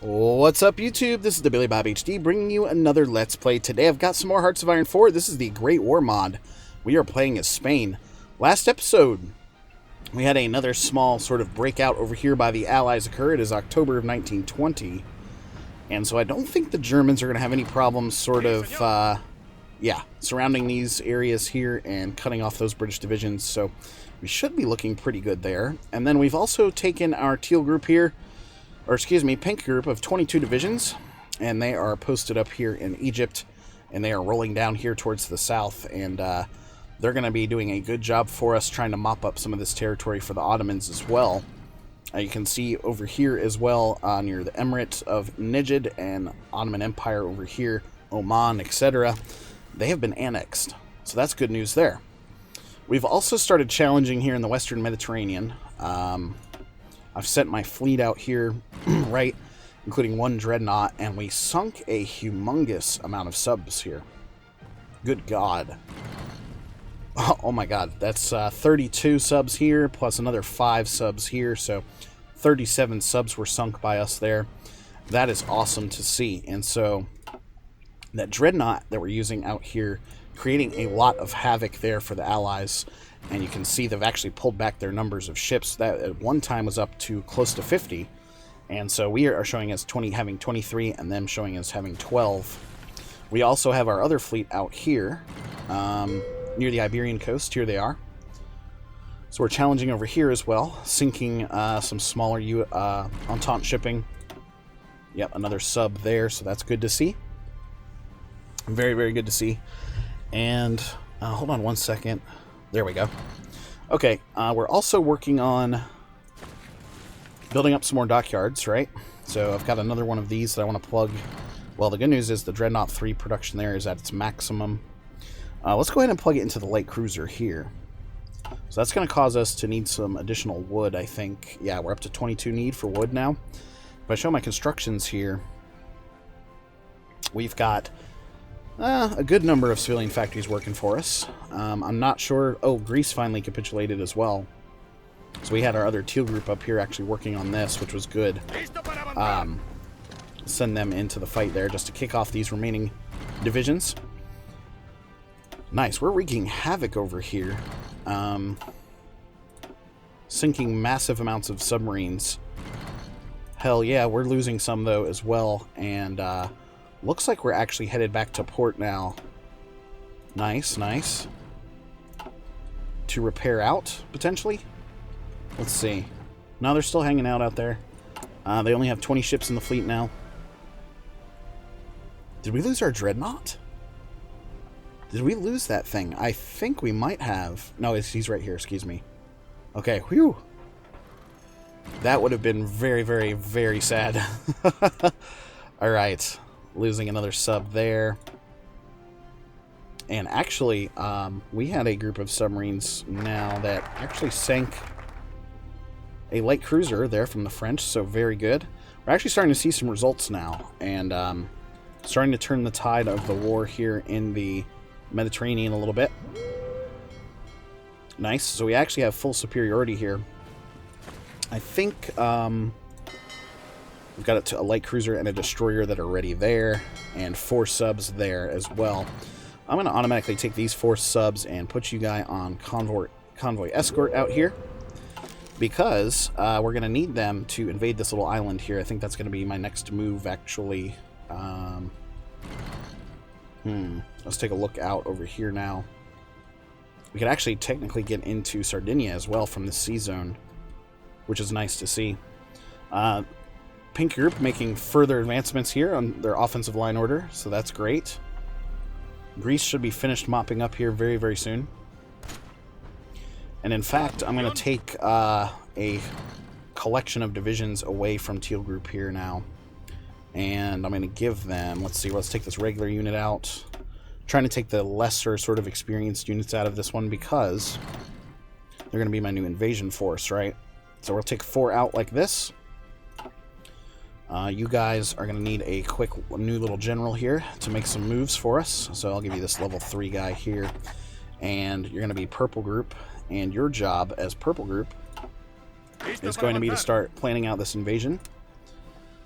What's up, YouTube? This is the Billy Bob HD bringing you another Let's Play. Today I've got some more Hearts of Iron 4. This is the Great War mod. We are playing as Spain. Last episode, we had another small sort of breakout over here by the Allies occur. It is October of 1920. And so I don't think the Germans are going to have any problems sort of, surrounding these areas here and cutting off those British divisions. So we should be looking pretty good there. And then we've also taken our teal group here, or excuse me, pink group of 22 divisions, and they are posted up here in Egypt, and they are rolling down here towards the south, and they're going to be doing a good job for us trying to mop up some of this territory for the Ottomans as well. You can see over here as well near the Emirate of Nijd and Ottoman Empire over here, Oman, etc. They have been annexed, so that's good news there. We've also started challenging here in the Western Mediterranean. I've sent my fleet out here, right, including one dreadnought, and we sunk a humongous amount of subs here. Good God. Oh my God, that's 32 subs here, plus another 5 subs here, so 37 subs were sunk by us there. That is awesome to see, and so that dreadnought that we're using out here, creating a lot of havoc there for the Allies. And you can see they've actually pulled back their numbers of ships. That at one time was up to close to 50. And so we are showing as having 23 and them showing as having 12. We also have our other fleet out here near the Iberian coast. Here they are. So we're challenging over here as well, sinking some smaller Entente shipping. Yep, another sub there, so that's good to see. Very, very good to see. And hold on one second. There we go. Okay, we're also working on building up some more dockyards, right? So I've got another one of these that I want to plug. Well, the good news is the Dreadnought 3 production there is at its maximum. Let's go ahead and plug it into the light cruiser here. So that's going to cause us to need some additional wood, I think. Yeah, we're up to 22 need for wood now. If I show my constructions here, we've got a good number of civilian factories working for us. I'm not sure. Oh, Greece finally capitulated as well. So we had our other teal group up here actually working on this, which was good. Send them into the fight there just to kick off these remaining divisions. Nice. We're wreaking havoc over here. Sinking massive amounts of submarines. Hell yeah, we're losing some though as well. And looks like we're actually headed back to port now. Nice, nice. To repair out, potentially? Let's see. No, they're still hanging out there. They only have 20 ships in the fleet now. Did we lose our dreadnought? Did we lose that thing? I think we might have. No, he's right here, excuse me. Okay, whew. That would have been very, very, very sad. Alright. Losing another sub there. And actually, we had a group of submarines now that actually sank a light cruiser there from the French, so very good. We're actually starting to see some results now, and starting to turn the tide of the war here in the Mediterranean a little bit. Nice. So we actually have full superiority here. I think we've got a light cruiser and a destroyer that are ready there, and 4 subs there as well. I'm going to automatically take these 4 subs and put you guys on convoy escort out here, because we're going to need them to invade this little island here. I think that's going to be my next move, actually. Let's take a look out over here now. We could actually technically get into Sardinia as well from this sea zone, which is nice to see. Pink group making further advancements here on their offensive line order, so that's great. Greece should be finished mopping up here very, very soon. And in fact, I'm going to take a collection of divisions away from teal group here now. And I'm going to give them, let's see, let's take this regular unit out. Trying to take the lesser sort of experienced units out of this one because they're going to be my new invasion force, right? So we'll take 4 out like this. You guys are going to need a quick new little general here to make some moves for us. So I'll give you this level 3 guy here. And you're going to be purple group. And your job as purple group is going to be to start planning out this invasion.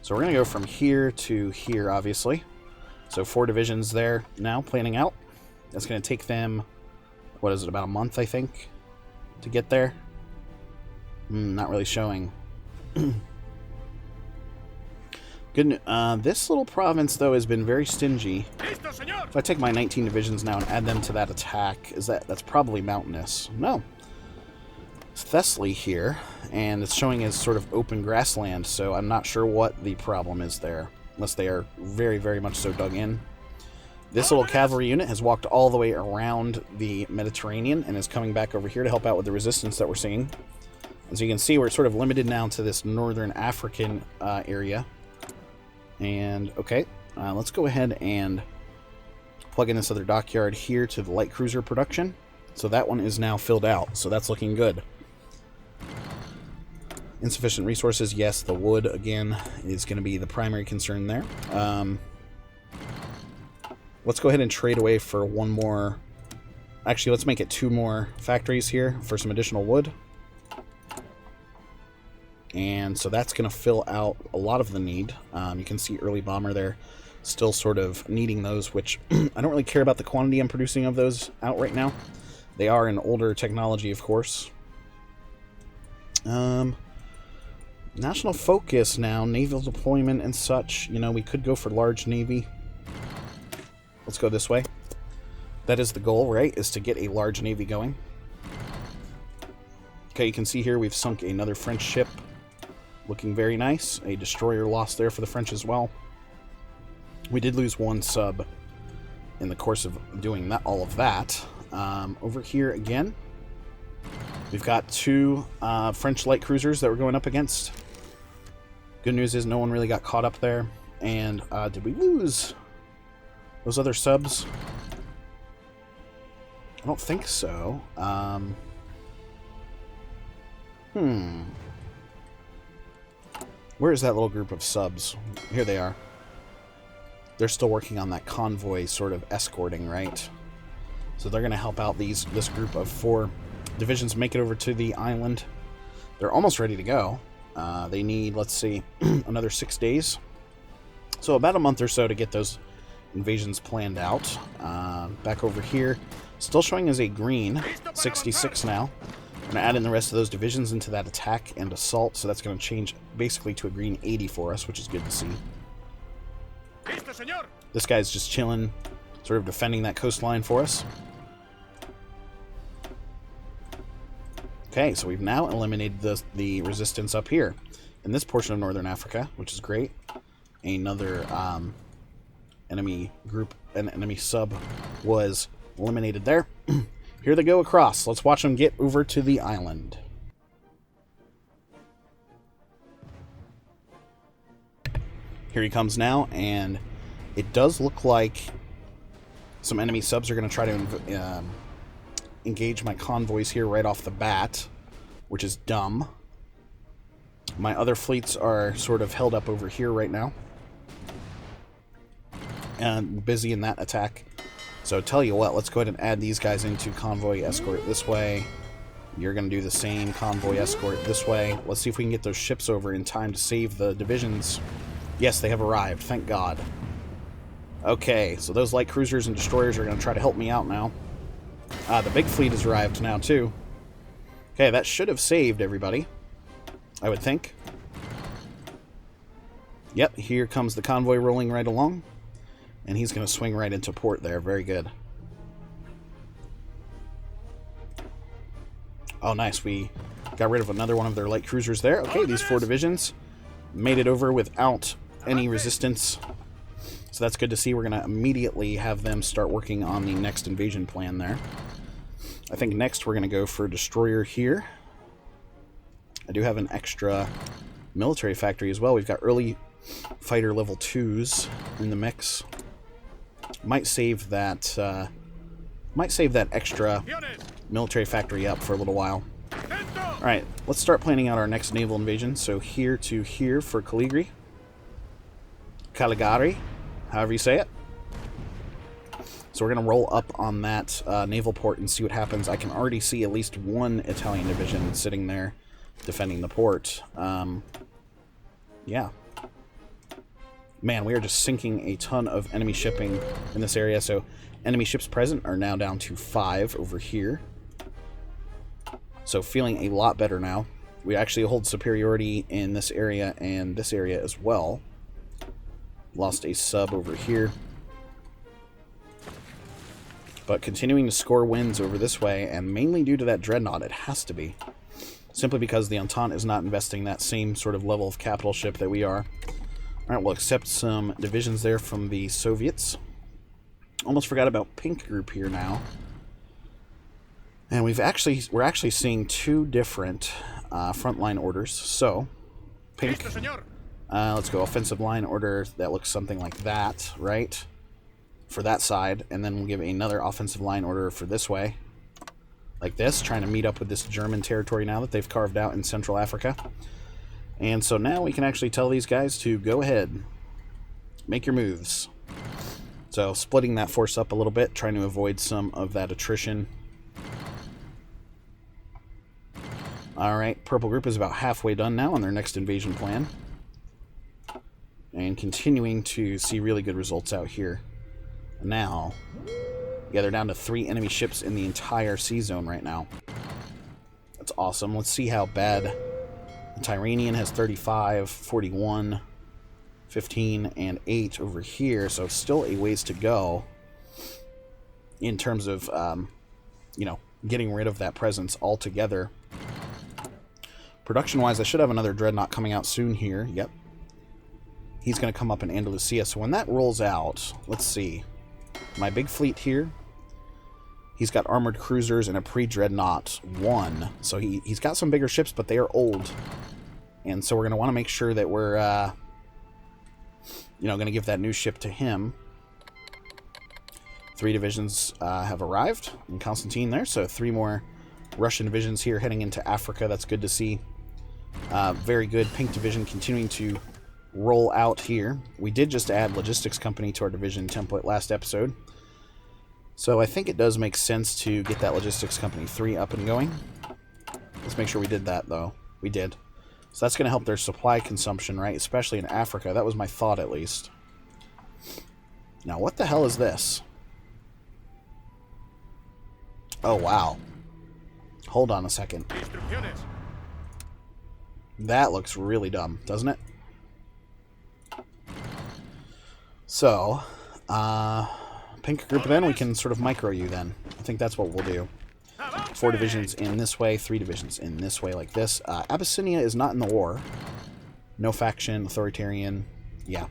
So we're going to go from here to here, obviously. So 4 divisions there now, planning out. That's going to take them, what is it, about a month, I think, to get there. Not really showing. Good. This little province, though, has been very stingy. If I take my 19 divisions now and add them to that attack, that's probably mountainous. No. It's Thessaly here, and it's showing as sort of open grassland, so I'm not sure what the problem is there, unless they are very, very much so dug in. This little cavalry unit has walked all the way around the Mediterranean and is coming back over here to help out with the resistance that we're seeing. As you can see, we're sort of limited now to this northern African area. And, okay, let's go ahead and plug in this other dockyard here to the light cruiser production. So that one is now filled out, so that's looking good. Insufficient resources, yes, the wood, again, is going to be the primary concern there. Let's go ahead and trade away for one more. Actually, let's make it 2 more factories here for some additional wood. And so that's going to fill out a lot of the need. You can see early bomber there, still sort of needing those, which I don't really care about the quantity I'm producing of those out right now. They are an older technology, of course. National focus now, naval deployment and such. You know, we could go for large navy. Let's go this way. That is the goal, right? Is to get a large navy going. Okay, you can see here we've sunk another French ship. Looking very nice. A destroyer lost there for the French as well. We did lose 1 sub in the course of doing that, all of that. Over here again, we've got 2 French light cruisers that we're going up against. Good news is no one really got caught up there. And did we lose those other subs? I don't think so. Where is that little group of subs? Here they are. They're still working on that convoy sort of escorting, right? So they're going to help out this group of 4 divisions make it over to the island. They're almost ready to go. They need, let's see, another 6 days. So about a month or so to get those invasions planned out. Back over here, still showing as a green, 66 now. I'm going to add in the rest of those divisions into that attack and assault, so that's going to change basically to a green 80 for us, which is good to see. This guy's just chilling, sort of defending that coastline for us. Okay, so we've now eliminated the resistance up here in this portion of northern Africa, which is great. Another enemy group, an enemy sub was eliminated there. Here they go across. Let's watch them get over to the island. Here he comes now, and it does look like some enemy subs are going to try to engage my convoys here right off the bat, which is dumb. My other fleets are sort of held up over here right now, and busy in that attack. So tell you what, let's go ahead and add these guys into convoy escort this way. You're going to do the same convoy escort this way. Let's see if we can get those ships over in time to save the divisions. Yes, they have arrived, thank God. Okay, so those light cruisers and destroyers are going to try to help me out now. The big fleet has arrived now, too. Okay, that should have saved everybody, I would think. Yep, here comes the convoy rolling right along. And he's going to swing right into port there. Very good. Oh, nice. We got rid of another one of their light cruisers there. Okay, these 4 divisions made it over without any resistance. So that's good to see. We're going to immediately have them start working on the next invasion plan there. I think next we're going to go for a destroyer here. I do have an extra military factory as well. We've got early fighter level 2s in the mix. Might save that extra military factory up for a little while. Alright, let's start planning out our next naval invasion. So here to here for Caligari. Caligari, however you say it. So we're going to roll up on that naval port and see what happens. I can already see at least 1 Italian division sitting there defending the port. Yeah. Man, we are just sinking a ton of enemy shipping in this area. So enemy ships present are now down to 5 over here. So feeling a lot better now. We actually hold superiority in this area and this area as well. Lost a sub over here. But continuing to score wins over this way, and mainly due to that Dreadnought, it has to be. Simply because the Entente is not investing that same sort of level of capital ship that we are. Alright, we'll accept some divisions there from the Soviets. Almost forgot about Pink Group here now. And we're actually seeing 2 different frontline orders. So, Pink, let's go offensive line order. That looks something like that, right? For that side, and then we'll give another offensive line order for this way, like this, trying to meet up with this German territory now that they've carved out in Central Africa. And so now we can actually tell these guys to go ahead, make your moves. So splitting that force up a little bit, trying to avoid some of that attrition. Alright, Purple Group is about halfway done now on their next invasion plan. And continuing to see really good results out here. Now, yeah, they're down to 3 enemy ships in the entire sea zone right now. That's awesome. Let's see how bad the Tyranian has 35, 41, 15, and 8 over here. So still a ways to go in terms of, you know, getting rid of that presence altogether. Production-wise, I should have another Dreadnought coming out soon here. Yep. He's going to come up in Andalusia. So when that rolls out, let's see. My big fleet here, he's got armored cruisers and a pre-Dreadnought 1. So he's got some bigger ships, but they are old. And so we're going to want to make sure that we're, you know, going to give that new ship to him. 3 divisions have arrived in Constantine there. So 3 more Russian divisions here heading into Africa. That's good to see. Very good. Pink Division continuing to roll out here. We did just add Logistics Company to our division template last episode. So I think it does make sense to get that Logistics Company 3 up and going. Let's make sure we did that, though. We did. So that's going to help their supply consumption, right? Especially in Africa. That was my thought, at least. Now, what the hell is this? Oh, wow. Hold on a second. That looks really dumb, doesn't it? So, Pink Group, then we can sort of micro you then. I think that's what we'll do. 4 divisions in this way, 3 divisions in this way, like this. Abyssinia is not in the war. No faction, authoritarian, yeah.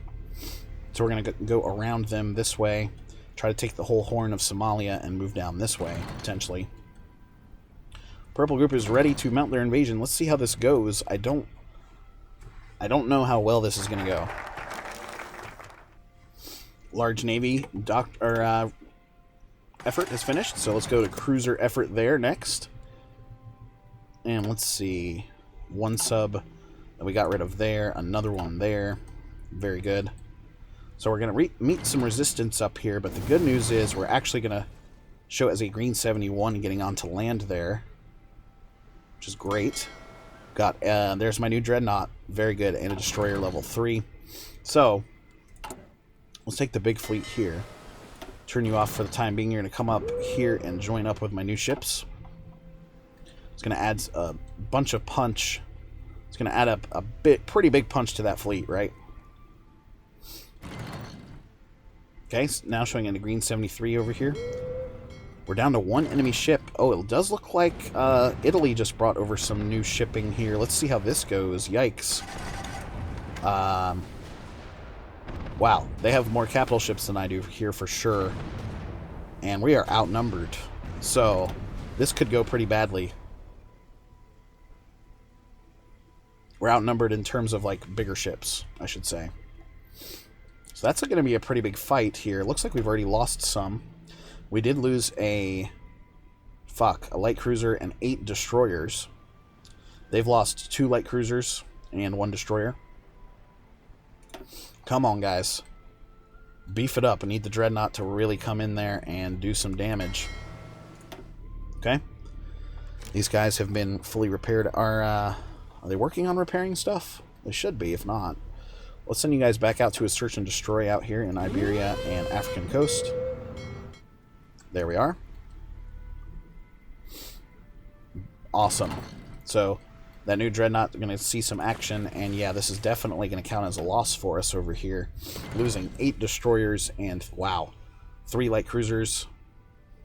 So we're going to go around them this way, try to take the whole Horn of Somalia and move down this way, potentially. Purple Group is ready to mount their invasion. Let's see how this goes. I don't know how well this is going to go. Large Navy effort is finished, so let's go to cruiser effort there next. And let's see. 1 sub that we got rid of there, another one there. Very good. So we're going to meet some resistance up here, but the good news is we're actually going to show it as a green 71 getting onto land there, which is great. Got there's my new Dreadnought. Very good. And a destroyer level 3. So let's take the big fleet here. Turn you off for the time being. You're going to come up here and join up with my new ships. It's going to add a bunch of punch. It's going to add up a pretty big punch to that fleet, right? Okay, so now showing in a green 73 over here. We're down to 1 enemy ship. Oh, it does look like Italy just brought over some new shipping here. Let's see how this goes. Yikes. Wow, they have more capital ships than I do here for sure. And we are outnumbered. So, this could go pretty badly. We're outnumbered in terms of, like, bigger ships, I should say. So that's going to be a pretty big fight here. Looks like we've already lost some. We did lose a light cruiser and 8 destroyers. They've lost 2 light cruisers and 1 destroyer. Come on, guys. Beef it up. I need the Dreadnought to really come in there and do some damage. Okay. These guys have been fully repaired. Are they working on repairing stuff? They should be, if not. Let's send you guys back out to a search and destroy out here in Iberia and African coast. There we are. Awesome. So that new dreadnought is going to see some action, and yeah, this is definitely going to count as a loss for us over here. Losing 8 destroyers and, wow, 3 light cruisers.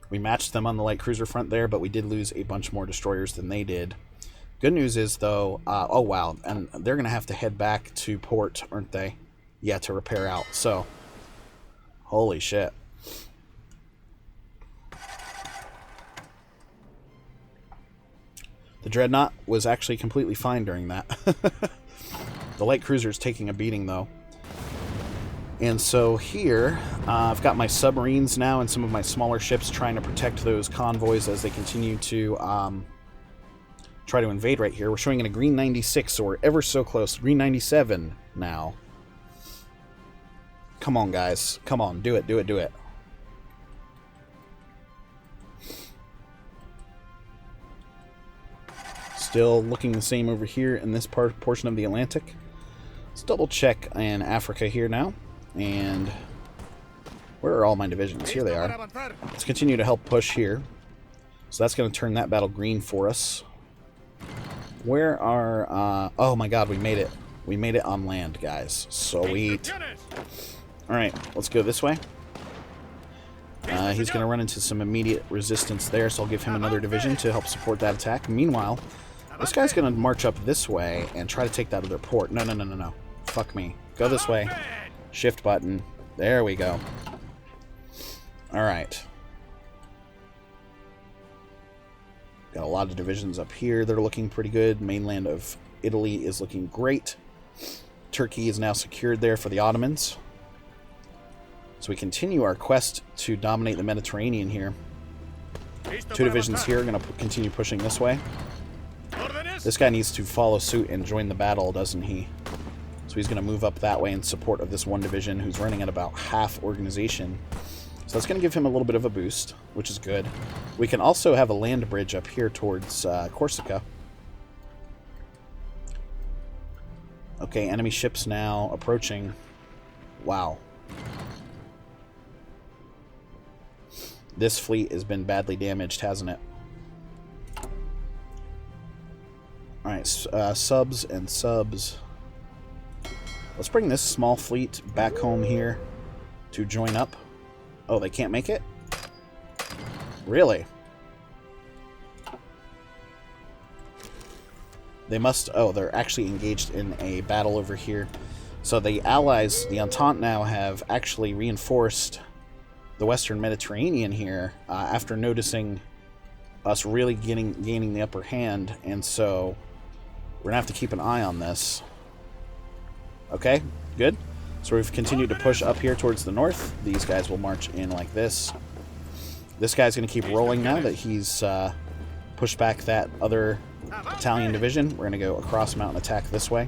We matched them on the light cruiser front there, but we did lose a bunch more destroyers than they did. Good news is, though, oh wow, and they're going to have to head back to port, aren't they? Yeah, to repair out, so, holy shit. The dreadnought was actually completely fine during that. The light cruiser is taking a beating, though. And so here, I've got my submarines now and some of my smaller ships trying to protect those convoys as they continue to try to invade right here. We're showing in a green 96, so we're ever so close. Green 97 now. Come on, guys. Come on. Do it, do it, do it. Still looking the same over here in this portion of the Atlantic. Let's double check in Africa here now. And where are all my divisions? Here they are. Let's continue to help push here. So that's going to turn that battle green for us. Where are... oh my god, we made it. We made it on land, guys. Sweet. Alright, let's go this way. He's going to run into some immediate resistance there, so I'll give him another division to help support that attack. Meanwhile, this guy's going to march up this way and try to take that other port. No, no, no, no, no. Fuck me. Go this way. Shift button. There we go. Alright. Got a lot of divisions up here. They're looking pretty good. Mainland of Italy is looking great. Turkey is now secured there for the Ottomans. So we continue our quest to dominate the Mediterranean here. 2 divisions here are going to continue pushing this way. This guy needs to follow suit and join the battle, doesn't he? So he's going to move up that way in support of this 1 division who's running at about half organization. So that's going to give him a little bit of a boost, which is good. We can also have a land bridge up here towards Corsica. Okay, enemy ships now approaching. Wow. This fleet has been badly damaged, hasn't it? Alright, subs and subs. Let's bring this small fleet back home here to join up. Oh, they can't make it? Really? They must... Oh, they're actually engaged in a battle over here. So the Allies, the Entente now, have actually reinforced the Western Mediterranean here after noticing us really gaining the upper hand. And so we're going to have to keep an eye on this. Okay, good. So we've continued to push up here towards the north. These guys will march in like this. This guy's going to keep rolling now that he's pushed back that other Italian division. We're going to go across mountain attack this way.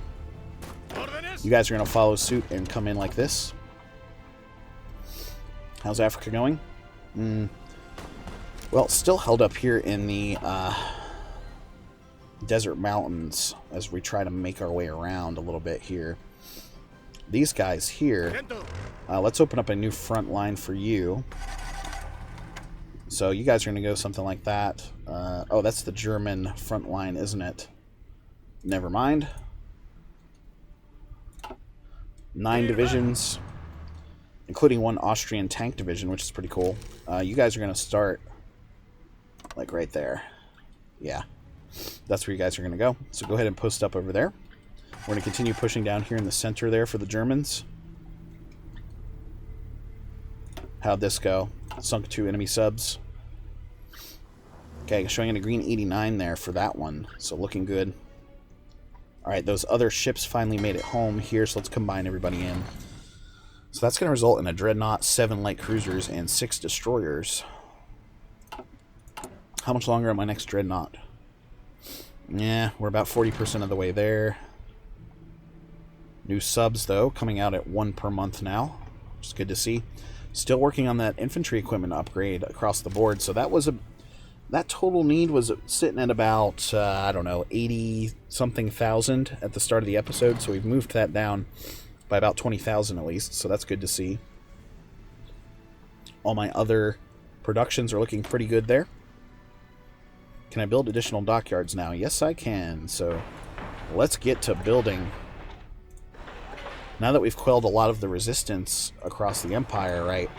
You guys are going to follow suit and come in like this. How's Africa going? Well, still held up here in the desert mountains as we try to make our way around a little bit here. These guys here, let's open up a new front line for you. So you guys are going to go something like that. Oh, that's the German front line, isn't it? Never mind. 9 divisions, including 1 Austrian tank division, which is pretty cool. You guys are going to start, like, right there. Yeah, that's where you guys are going to go. So go ahead and post up over there. We're going to continue pushing down here in the center there for the Germans. How'd this go? Sunk 2 enemy subs. Okay, showing in a green 89 there for that one. So looking good. Alright, those other ships finally made it home here, so let's combine everybody in. So that's going to result in a dreadnought, 7 light cruisers, and 6 destroyers. How much longer on my next dreadnought? Yeah, we're about 40% of the way there. New subs, though, coming out at 1 per month now, which is good to see. Still working on that infantry equipment upgrade across the board. So that was that total need was sitting at about, I don't know, 80-something thousand at the start of the episode. So we've moved that down by about 20,000 at least, so that's good to see. All my other productions are looking pretty good there. Can I build additional dockyards now? Yes, I can. So let's get to building. Now that we've quelled a lot of the resistance across the Empire, right,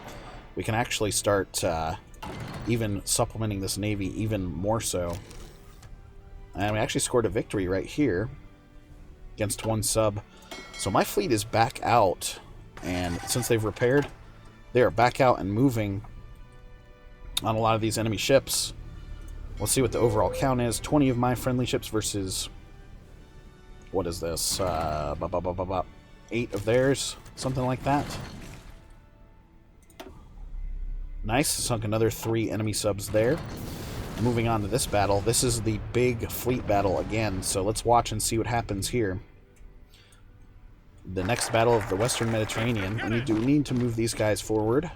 we can actually start even supplementing this Navy even more so. And we actually scored a victory right here against one sub. So my fleet is back out, and since they've repaired, they are back out and moving on a lot of these enemy ships. Let's see what the overall count is. 20 of my friendly ships versus, what is this? 8 of theirs, something like that. Nice, sunk another 3 enemy subs there. Moving on to this battle. This is the big fleet battle again, so let's watch and see what happens here. The next battle of the Western Mediterranean. We need to move these guys forward.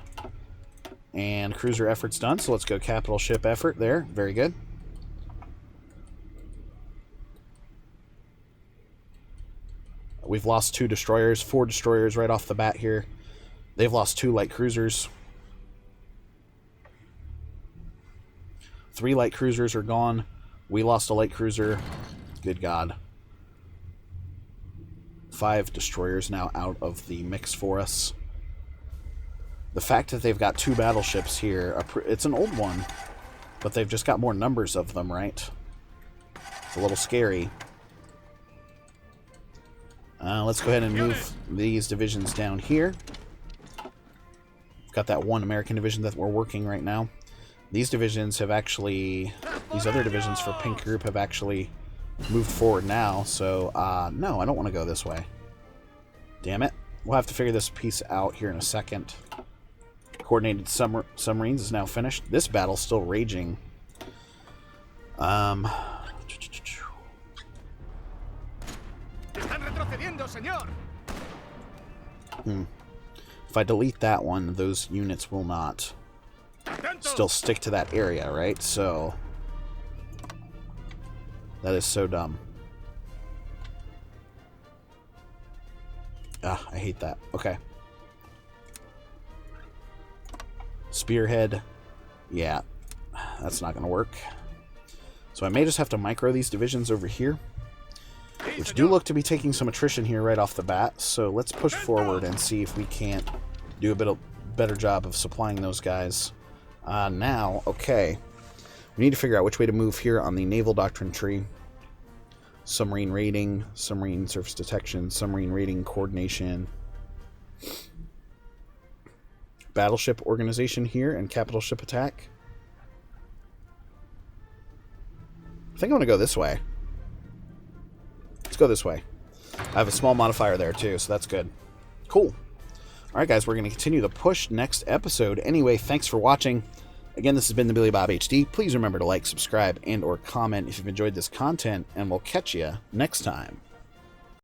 And cruiser effort's done, so let's go capital ship effort there. Very good. We've lost 2 destroyers, 4 destroyers right off the bat here. They've lost 2 light cruisers. 3 light cruisers are gone. We lost a light cruiser. Good God. 5 destroyers now out of the mix for us. The fact that they've got 2 battleships here, it's an old one, but they've just got more numbers of them, right? It's a little scary. Let's go ahead and move these divisions down here. We've got that 1 American division that we're working right now. These divisions have actually, these other divisions for Pink Group have actually moved forward now, so, no, I don't want to go this way. Damn it. We'll have to figure this piece out here in a second. Coordinated submarines is now finished. This battle's still raging. If I delete that one, those units will not still stick to that area, right? So that is so dumb. Ah, I hate that. Okay. Spearhead. Yeah, that's not going to work. So I may just have to micro these divisions over here, which do look to be taking some attrition here right off the bat. So let's push forward and see if we can't do a better job of supplying those guys. Now, okay. We need to figure out which way to move here on the naval doctrine tree. Submarine rating, submarine surface detection, submarine rating coordination, battleship organization here, and capital ship attack. I think I'm going to go this way. Let's go this way. I have a small modifier there too, so that's good. Cool. Alright guys, we're going to continue the push next episode. Anyway, thanks for watching. Again, this has been the Billy Bob HD. Please remember to like, subscribe, and or comment if you've enjoyed this content, and we'll catch you next time.